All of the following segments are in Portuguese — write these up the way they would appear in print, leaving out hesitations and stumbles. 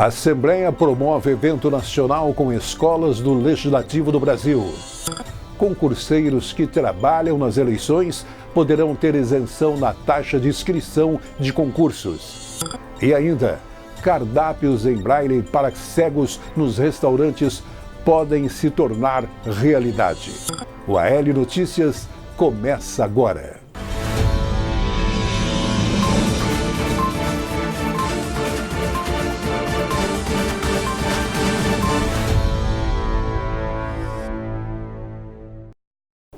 A Assembleia promove evento nacional com escolas do Legislativo do Brasil. Concurseiros que trabalham nas eleições poderão ter isenção na taxa de inscrição de concursos. E ainda, cardápios em braille para cegos nos restaurantes podem se tornar realidade. O AL Notícias começa agora.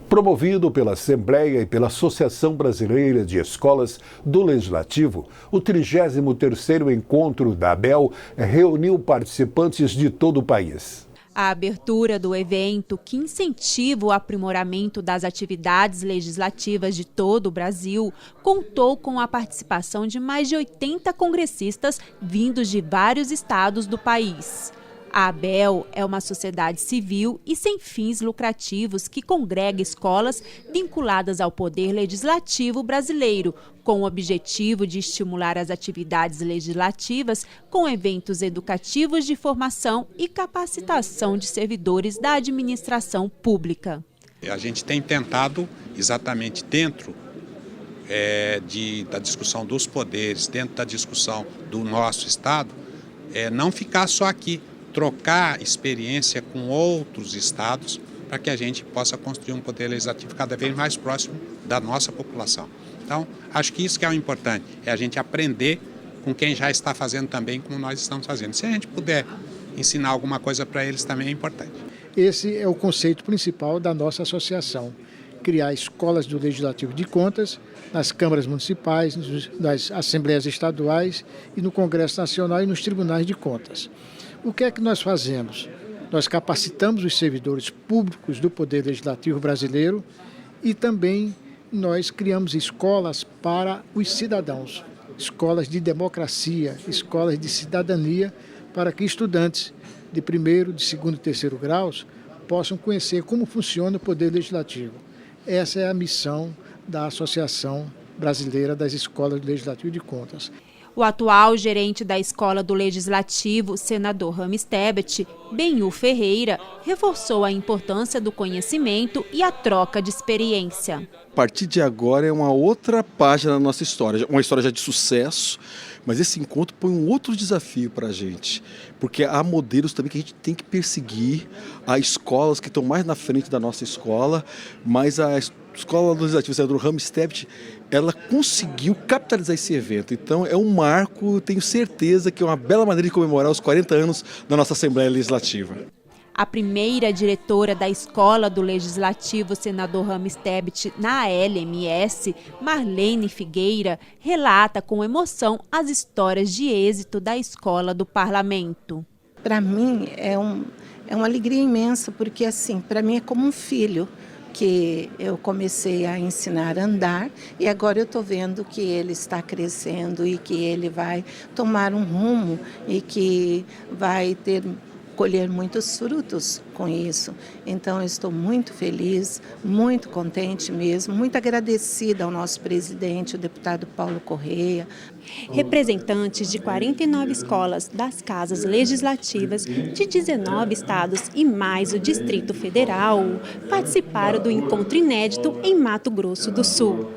Promovido pela Assembleia e pela Associação Brasileira de Escolas do Legislativo, o 33º encontro da ABEL reuniu participantes de todo o país. A abertura do evento, que incentiva o aprimoramento das atividades legislativas de todo o Brasil, contou com a participação de mais de 80 congressistas vindos de vários estados do país. A ABEL é uma sociedade civil e sem fins lucrativos que congrega escolas vinculadas ao Poder Legislativo brasileiro, com o objetivo de estimular as atividades legislativas com eventos educativos de formação e capacitação de servidores da administração pública. A gente tem tentado, exatamente dentro da discussão dos poderes, dentro da discussão do nosso Estado, não ficar só aqui, trocar experiência com outros estados para que a gente possa construir um poder legislativo cada vez mais próximo da nossa população. Então, acho que isso que é o importante, é a gente aprender com quem já está fazendo também como nós estamos fazendo. Se a gente puder ensinar alguma coisa para eles também é importante. Esse é o conceito principal da nossa associação, criar escolas do Legislativo de Contas nas câmaras municipais, nas assembleias estaduais e no Congresso Nacional e nos tribunais de contas. O que é que nós fazemos? Nós capacitamos os servidores públicos do Poder Legislativo brasileiro e também nós criamos escolas para os cidadãos, escolas de democracia, escolas de cidadania, para que estudantes de primeiro, de segundo e terceiro graus possam conhecer como funciona o Poder Legislativo. Essa é a missão da Associação Brasileira das Escolas do Legislativo de Contas. O atual gerente da Escola do Legislativo, senador Rames Tebet, Benhu Ferreira, reforçou a importância do conhecimento e a troca de experiência. A partir de agora é uma outra página da nossa história, uma história já de sucesso, mas esse encontro põe um outro desafio para a gente, porque há modelos também que a gente tem que perseguir, há escolas que estão mais na frente da nossa escola, mas a Escola Legislativa, o senador Rames Tebet, ela conseguiu capitalizar esse evento. Então é um marco, tenho certeza que é uma bela maneira de comemorar os 40 anos da nossa Assembleia Legislativa. A primeira diretora da Escola do Legislativo, senador Rames Tebet, na LMS, Marlene Figueira, relata com emoção as histórias de êxito da Escola do Parlamento. Para mim é uma alegria imensa, porque assim, para mim é como um filho, que eu comecei a ensinar a andar e agora eu estou vendo que ele está crescendo e que ele vai tomar um rumo e que vai colher muitos frutos com isso. Então eu estou muito feliz, muito contente mesmo, muito agradecida ao nosso presidente, o deputado Paulo Correia. Representantes de 49 escolas das casas legislativas de 19 estados e mais o Distrito Federal participaram do encontro inédito em Mato Grosso do Sul.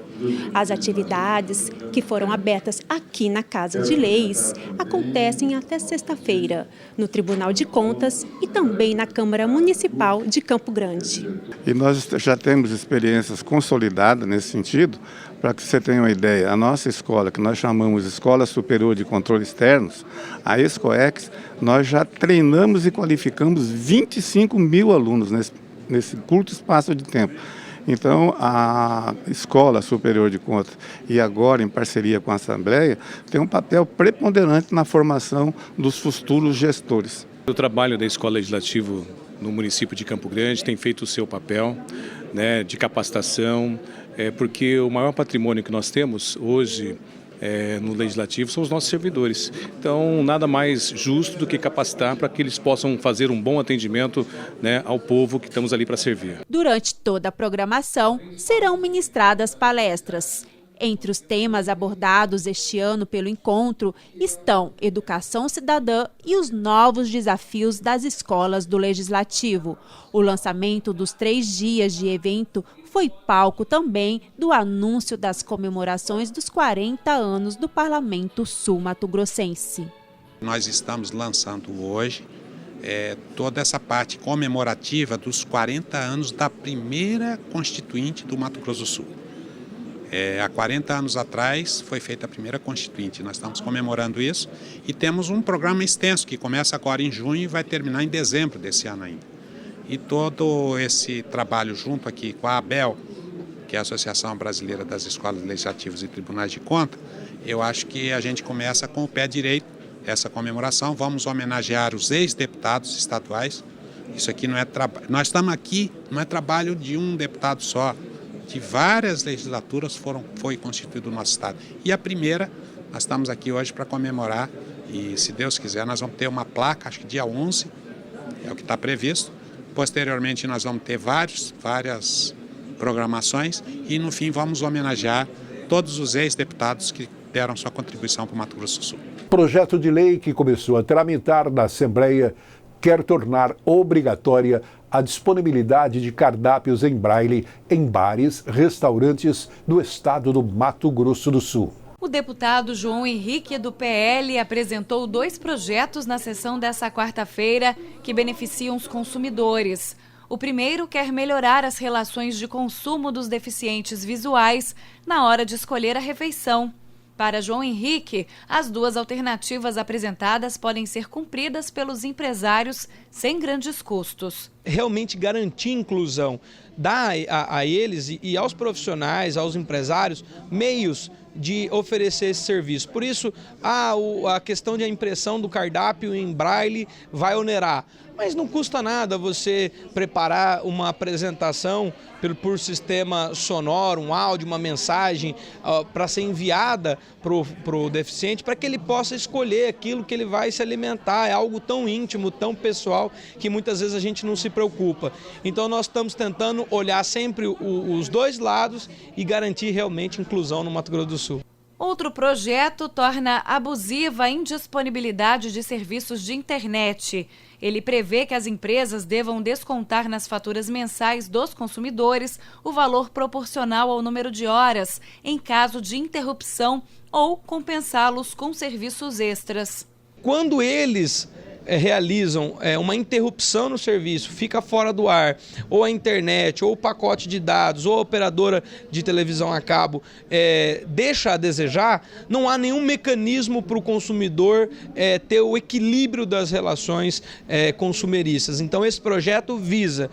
As atividades, que foram abertas aqui na Casa de Leis, acontecem até sexta-feira, no Tribunal de Contas e também na Câmara Municipal de Campo Grande. E nós já temos experiências consolidadas nesse sentido. Para que você tenha uma ideia, a nossa escola, que nós chamamos Escola Superior de Controle Externos, a ESCOEX, nós já treinamos e qualificamos 25 mil alunos nesse curto espaço de tempo. Então, a Escola Superior de Contas, e agora em parceria com a Assembleia, tem um papel preponderante na formação dos futuros gestores. O trabalho da Escola Legislativa no município de Campo Grande tem feito o seu papel, né, de capacitação, porque o maior patrimônio que nós temos hoje no Legislativo são os nossos servidores. Então, nada mais justo do que capacitar para que eles possam fazer um bom atendimento, né, ao povo que estamos ali para servir. Durante toda a programação, serão ministradas palestras. Entre os temas abordados este ano pelo encontro estão educação cidadã e os novos desafios das escolas do Legislativo. O lançamento dos 3 dias de evento foi palco também do anúncio das comemorações dos 40 anos do Parlamento Sul-Mato-Grossense. Nós estamos lançando hoje toda essa parte comemorativa dos 40 anos da primeira Constituinte do Mato Grosso do Sul. Há 40 anos atrás foi feita a primeira Constituinte, nós estamos comemorando isso e temos um programa extenso que começa agora em junho e vai terminar em dezembro desse ano ainda. E todo esse trabalho junto aqui com a ABEL, que é a Associação Brasileira das Escolas Legislativas e Tribunais de Contas, eu acho que a gente começa com o pé direito essa comemoração, vamos homenagear os ex-deputados estaduais. Isso aqui não é trabalho, nós estamos aqui, não é trabalho de um deputado só, de várias legislaturas foi constituído o nosso Estado. E a primeira, nós estamos aqui hoje para comemorar e, se Deus quiser, nós vamos ter uma placa, acho que dia 11, é o que está previsto. Posteriormente, nós vamos ter várias programações e, no fim, vamos homenagear todos os ex-deputados que deram sua contribuição para o Mato Grosso do Sul. Projeto de lei que começou a tramitar na Assembleia quer tornar obrigatória a disponibilidade de cardápios em braille em bares, restaurantes do estado do Mato Grosso do Sul. O deputado João Henrique, do PL, apresentou 2 projetos na sessão dessa quarta-feira que beneficiam os consumidores. O primeiro quer melhorar as relações de consumo dos deficientes visuais na hora de escolher a refeição. Para João Henrique, as 2 alternativas apresentadas podem ser cumpridas pelos empresários sem grandes custos. Realmente garantir inclusão, dar a eles e aos profissionais, aos empresários, meios de oferecer esse serviço. Por isso, a questão de a impressão do cardápio em braille vai onerar. Mas não custa nada você preparar uma apresentação por sistema sonoro, um áudio, uma mensagem para ser enviada para o deficiente, para que ele possa escolher aquilo que ele vai se alimentar. É algo tão íntimo, tão pessoal, que muitas vezes a gente não se preocupa. Então nós estamos tentando olhar sempre os 2 lados e garantir realmente inclusão no Mato Grosso do Sul. Outro projeto torna abusiva a indisponibilidade de serviços de internet. Ele prevê que as empresas devam descontar nas faturas mensais dos consumidores o valor proporcional ao número de horas, em caso de interrupção, ou compensá-los com serviços extras. Quando eles realizam uma interrupção no serviço, fica fora do ar, ou a internet, ou o pacote de dados, ou a operadora de televisão a cabo deixa a desejar, não há nenhum mecanismo para o consumidor ter o equilíbrio das relações consumeristas. Então esse projeto visa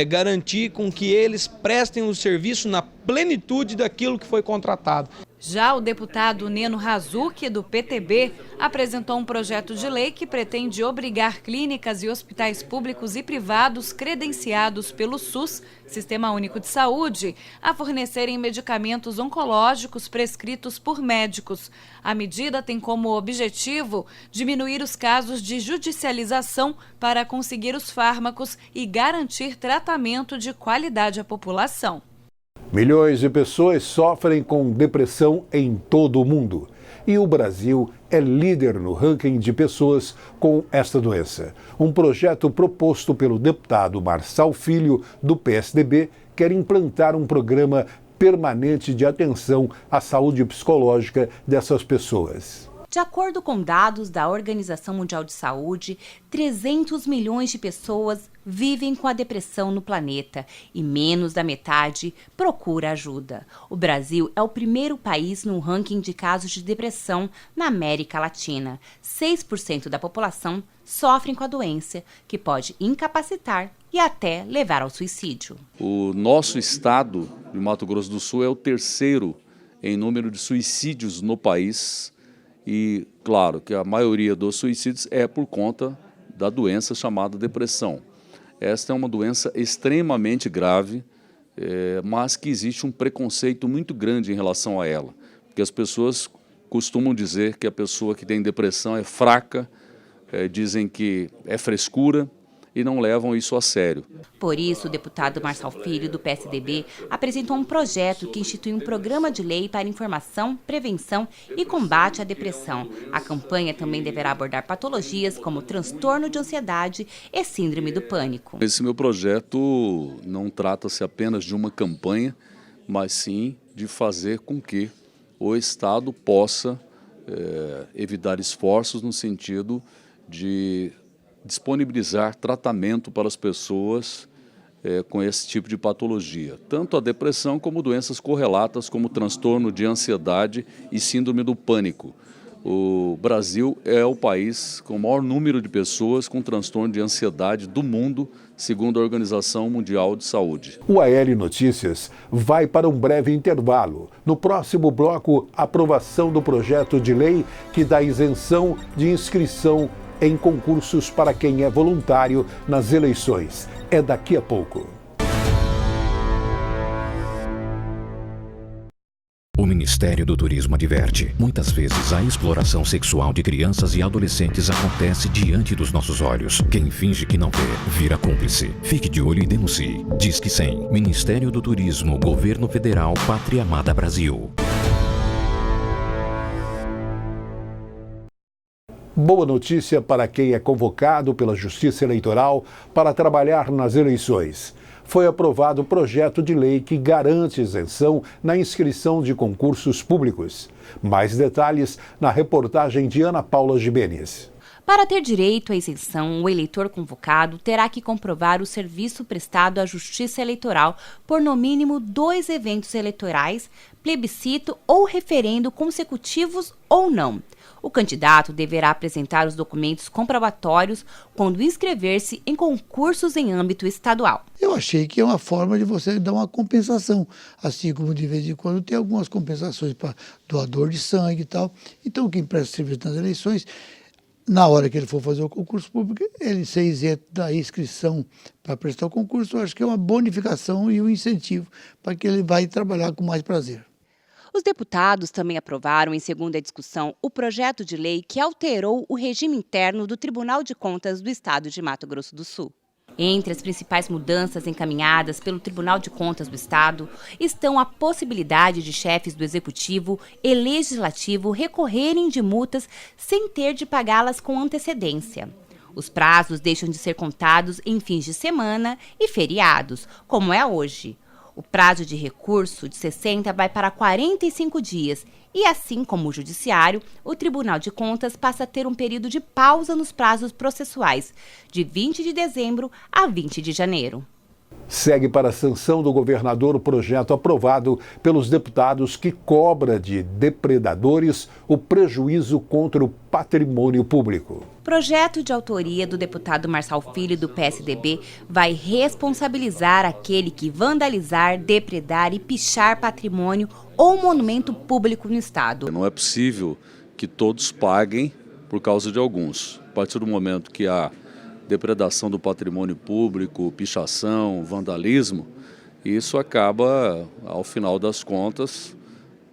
garantir com que eles prestem o serviço na plenitude daquilo que foi contratado. Já o deputado Neno Razucchi, do PTB, apresentou um projeto de lei que pretende obrigar clínicas e hospitais públicos e privados credenciados pelo SUS, Sistema Único de Saúde, a fornecerem medicamentos oncológicos prescritos por médicos. A medida tem como objetivo diminuir os casos de judicialização para conseguir os fármacos e garantir tratamento de qualidade à população. Milhões de pessoas sofrem com depressão em todo o mundo. E o Brasil é líder no ranking de pessoas com esta doença. Um projeto proposto pelo deputado Marçal Filho, do PSDB, quer implantar um programa permanente de atenção à saúde psicológica dessas pessoas. De acordo com dados da Organização Mundial de Saúde, 300 milhões de pessoas vivem com a depressão no planeta e menos da metade procura ajuda. O Brasil é o primeiro país no ranking de casos de depressão na América Latina. 6% da população sofrem com a doença, que pode incapacitar e até levar ao suicídio. O nosso estado de Mato Grosso do Sul é o 3º em número de suicídios no país. E, claro, que a maioria dos suicídios é por conta da doença chamada depressão. Esta é uma doença extremamente grave, mas que existe um preconceito muito grande em relação a ela. Porque as pessoas costumam dizer que a pessoa que tem depressão é fraca, dizem que é frescura, e não levam isso a sério. Por isso, o deputado Marçal Filho, do PSDB, apresentou um projeto que institui um programa de lei para informação, prevenção e combate à depressão. A campanha também deverá abordar patologias como transtorno de ansiedade e síndrome do pânico. Esse meu projeto não trata-se apenas de uma campanha, mas sim de fazer com que o Estado possa evitar esforços no sentido de disponibilizar tratamento para as pessoas com esse tipo de patologia. Tanto a depressão como doenças correlatas como transtorno de ansiedade e síndrome do pânico. O Brasil é o país com o maior número de pessoas com transtorno de ansiedade do mundo, segundo a Organização Mundial de Saúde. O AL Notícias vai para um breve intervalo. No próximo bloco, aprovação do projeto de lei que dá isenção de inscrição em concursos para quem é voluntário nas eleições. É daqui a pouco. O Ministério do Turismo adverte: muitas vezes a exploração sexual de crianças e adolescentes acontece diante dos nossos olhos. Quem finge que não vê, vira cúmplice. Fique de olho e denuncie. Disque 100. Ministério do Turismo, Governo Federal, Pátria Amada Brasil. Boa notícia para quem é convocado pela Justiça Eleitoral para trabalhar nas eleições. Foi aprovado o projeto de lei que garante isenção na inscrição de concursos públicos. Mais detalhes na reportagem de Ana Paula Gimenez. Para ter direito à isenção, o eleitor convocado terá que comprovar o serviço prestado à Justiça Eleitoral por no mínimo 2 eventos eleitorais, plebiscito ou referendo consecutivos ou não. O candidato deverá apresentar os documentos comprobatórios quando inscrever-se em concursos em âmbito estadual. Eu achei que é uma forma de você dar uma compensação, assim como de vez em quando tem algumas compensações para doador de sangue e tal. Então quem presta serviço nas eleições, na hora que ele for fazer o concurso público, ele ser isento da inscrição para prestar o concurso, eu acho que é uma bonificação e um incentivo para que ele vai trabalhar com mais prazer. Os deputados também aprovaram, em segunda discussão, o projeto de lei que alterou o regime interno do Tribunal de Contas do Estado de Mato Grosso do Sul. Entre as principais mudanças encaminhadas pelo Tribunal de Contas do Estado estão a possibilidade de chefes do Executivo e Legislativo recorrerem de multas sem ter de pagá-las com antecedência. Os prazos deixam de ser contados em fins de semana e feriados, como é hoje. O prazo de recurso de 60 vai para 45 dias e, assim como o Judiciário, o Tribunal de Contas passa a ter um período de pausa nos prazos processuais, de 20 de dezembro a 20 de janeiro. Segue para a sanção do governador o projeto aprovado pelos deputados que cobra de depredadores o prejuízo contra o patrimônio público. Projeto de autoria do deputado Marçal Filho, do PSDB, vai responsabilizar aquele que vandalizar, depredar e pichar patrimônio ou monumento público no Estado. Não é possível que todos paguem por causa de alguns. A partir do momento que há depredação do patrimônio público, pichação, vandalismo, isso acaba, ao final das contas,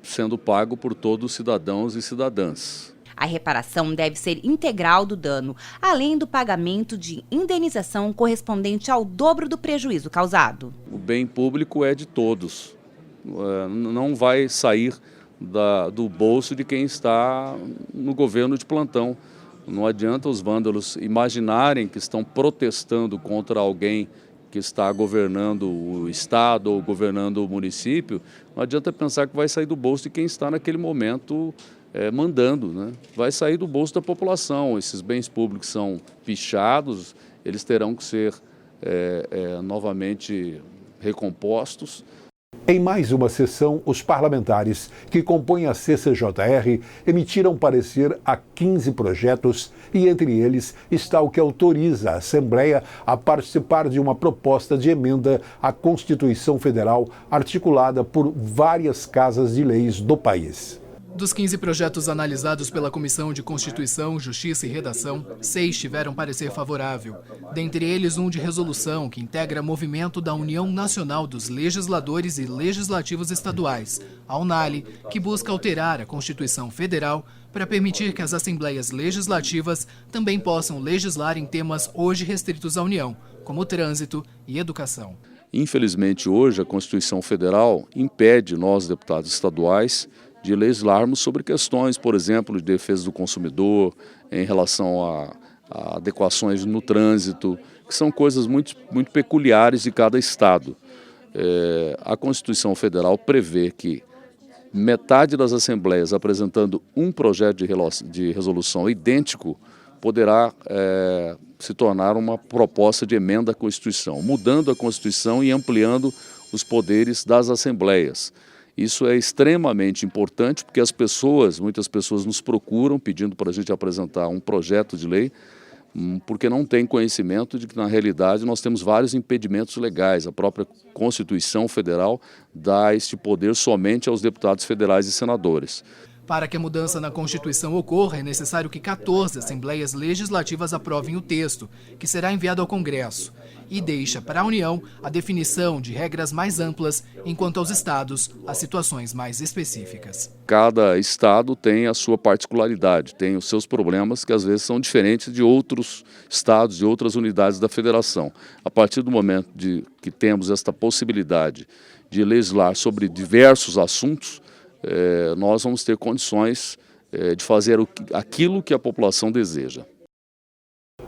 sendo pago por todos os cidadãos e cidadãs. A reparação deve ser integral do dano, além do pagamento de indenização correspondente ao dobro do prejuízo causado. O bem público é de todos, não vai sair do bolso de quem está no governo de plantão. Não adianta os vândalos imaginarem que estão protestando contra alguém que está governando o Estado ou governando o município. Não adianta pensar que vai sair do bolso de quem está naquele momento mandando, né? Vai sair do bolso da população. Esses bens públicos são pichados, eles terão que ser novamente recompostos. Em mais uma sessão, os parlamentares que compõem a CCJR emitiram parecer a 15 projetos e entre eles está o que autoriza a Assembleia a participar de uma proposta de emenda à Constituição Federal articulada por várias casas de leis do país. Dos 15 projetos analisados pela Comissão de Constituição, Justiça e Redação, 6 tiveram parecer favorável. Dentre eles, um de resolução que integra movimento da União Nacional dos Legisladores e Legislativos Estaduais, a UNALE, que busca alterar a Constituição Federal para permitir que as assembleias legislativas também possam legislar em temas hoje restritos à União, como trânsito e educação. Infelizmente, hoje, a Constituição Federal impede nós, deputados estaduais, de legislarmos sobre questões, por exemplo, de defesa do consumidor, em relação a adequações no trânsito, que são coisas muito peculiares de cada estado. A Constituição Federal prevê que metade das assembleias apresentando um projeto de resolução idêntico poderá se tornar uma proposta de emenda à Constituição, mudando a Constituição e ampliando os poderes das assembleias. Isso é extremamente importante porque muitas pessoas nos procuram pedindo para a gente apresentar um projeto de lei, porque não tem conhecimento de que, na realidade, nós temos vários impedimentos legais. A própria Constituição Federal dá este poder somente aos deputados federais e senadores. Para que a mudança na Constituição ocorra, é necessário que 14 assembleias legislativas aprovem o texto, que será enviado ao Congresso, e deixa para a União a definição de regras mais amplas, enquanto aos estados, as situações mais específicas. Cada estado tem a sua particularidade, tem os seus problemas que às vezes são diferentes de outros estados, de outras unidades da federação. A partir do momento que temos esta possibilidade de legislar sobre diversos assuntos, nós vamos ter condições de fazer aquilo que a população deseja.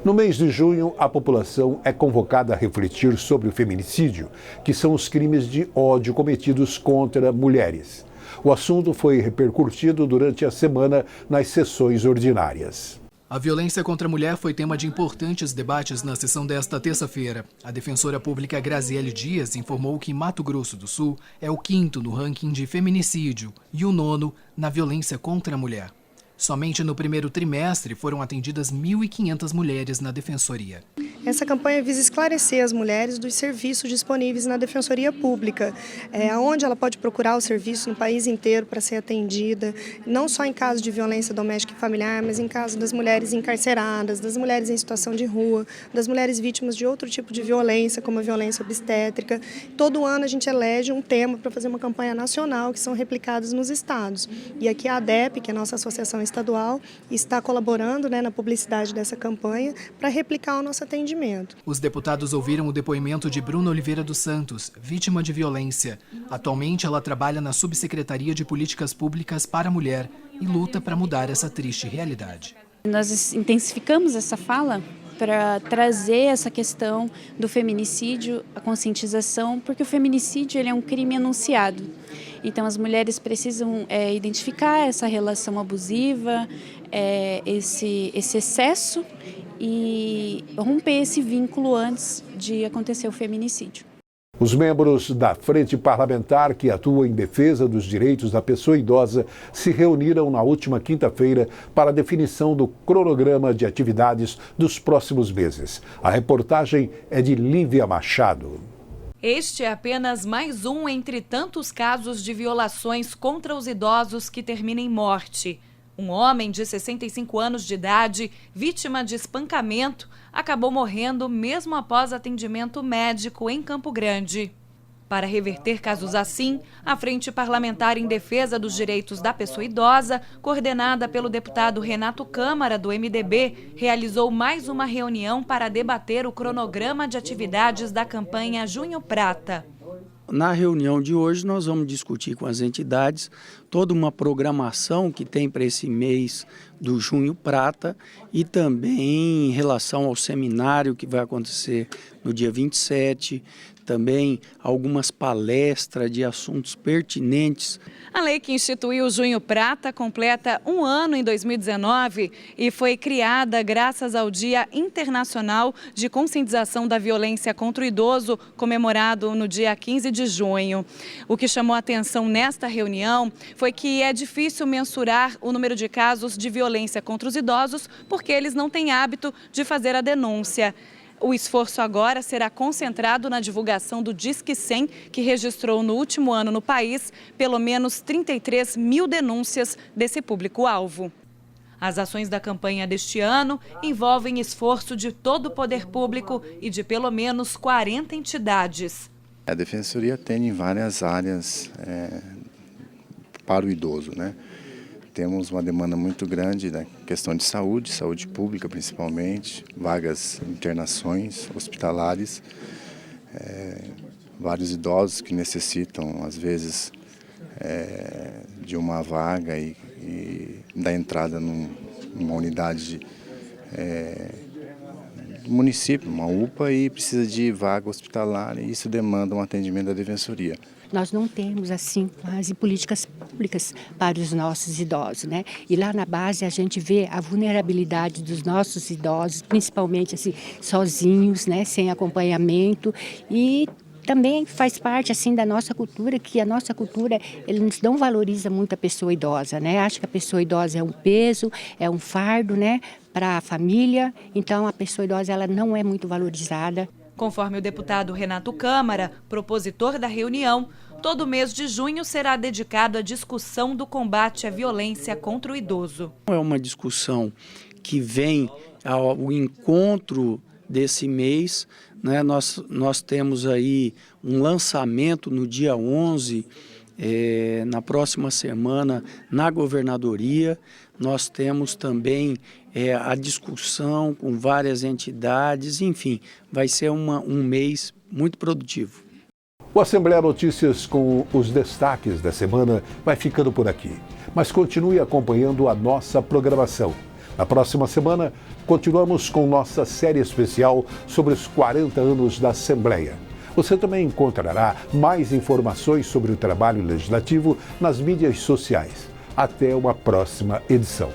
No mês de junho, a população é convocada a refletir sobre o feminicídio, que são os crimes de ódio cometidos contra mulheres. O assunto foi repercutido durante a semana nas sessões ordinárias. A violência contra a mulher foi tema de importantes debates na sessão desta terça-feira. A defensora pública Graziele Dias informou que Mato Grosso do Sul é o 5º no ranking de feminicídio e o 9º na violência contra a mulher. Somente no primeiro trimestre foram atendidas 1.500 mulheres na Defensoria. Essa campanha visa esclarecer as mulheres dos serviços disponíveis na Defensoria Pública, onde ela pode procurar o serviço no país inteiro para ser atendida, não só em caso de violência doméstica e familiar, mas em caso das mulheres encarceradas, das mulheres em situação de rua, das mulheres vítimas de outro tipo de violência, como a violência obstétrica. Todo ano a gente elege um tema para fazer uma campanha nacional, que são replicados nos estados. E aqui a ADEP, que é a nossa associação estadual, está colaborando na publicidade dessa campanha para replicar o nosso atendimento. Os deputados ouviram o depoimento de Bruna Oliveira dos Santos, vítima de violência. Atualmente, ela trabalha na Subsecretaria de Políticas Públicas para a Mulher e luta para mudar essa triste realidade. Nós intensificamos essa fala para trazer essa questão do feminicídio, a conscientização, porque o feminicídio ele é um crime anunciado. Então, as mulheres precisam identificar essa relação abusiva, esse excesso e romper esse vínculo antes de acontecer o feminicídio. Os membros da Frente Parlamentar que atua em defesa dos direitos da pessoa idosa se reuniram na última quinta-feira para a definição do cronograma de atividades dos próximos meses. A reportagem é de Lívia Machado. Este é apenas mais um entre tantos casos de violações contra os idosos que terminam em morte. Um homem de 65 anos de idade, vítima de espancamento, acabou morrendo mesmo após atendimento médico em Campo Grande. Para reverter casos assim, a Frente Parlamentar em Defesa dos Direitos da Pessoa Idosa, coordenada pelo deputado Renato Câmara, do MDB, realizou mais uma reunião para debater o cronograma de atividades da campanha Junho Prata. Na reunião de hoje, nós vamos discutir com as entidades toda uma programação que tem para esse mês do Junho Prata e também em relação ao seminário que vai acontecer no dia 27, também algumas palestras de assuntos pertinentes. A lei que instituiu o Junho Prata completa um ano em 2019 e foi criada graças ao Dia Internacional de Conscientização da Violência contra o Idoso, comemorado no dia 15 de junho. O que chamou a atenção nesta reunião foi que é difícil mensurar o número de casos de violência contra os idosos porque eles não têm hábito de fazer a denúncia. O esforço agora será concentrado na divulgação do Disque 100, que registrou no último ano no país pelo menos 33 mil denúncias desse público-alvo. As ações da campanha deste ano envolvem esforço de todo o poder público e de pelo menos 40 entidades. A Defensoria atende em várias áreas para o idoso, né? Temos uma demanda muito grande na questão de saúde, saúde pública principalmente, vagas, internações hospitalares, vários idosos que necessitam, às vezes, de uma vaga e da entrada numa unidade do município, uma UPA, e precisa de vaga hospitalar, e isso demanda um atendimento da Defensoria. Nós não temos, assim, quase políticas públicas para os nossos idosos, né? E lá na base a gente vê a vulnerabilidade dos nossos idosos, principalmente, assim, sozinhos, né? Sem acompanhamento, e também faz parte, assim, da nossa cultura, que a nossa cultura, eles não valoriza muito a pessoa idosa, né? Acha que a pessoa idosa é um peso, é um fardo, né? Para a família, então a pessoa idosa, ela não é muito valorizada. Conforme o deputado Renato Câmara, propositor da reunião, todo mês de junho será dedicado à discussão do combate à violência contra o idoso. É uma discussão que vem ao encontro desse mês, né? Nós temos aí um lançamento no dia 11, na próxima semana, na governadoria. Nós temos também a discussão com várias entidades, enfim, vai ser um mês muito produtivo. O Assembleia Notícias com os destaques da semana vai ficando por aqui, mas continue acompanhando a nossa programação. Na próxima semana, continuamos com nossa série especial sobre os 40 anos da Assembleia. Você também encontrará mais informações sobre o trabalho legislativo nas mídias sociais. Até uma próxima edição.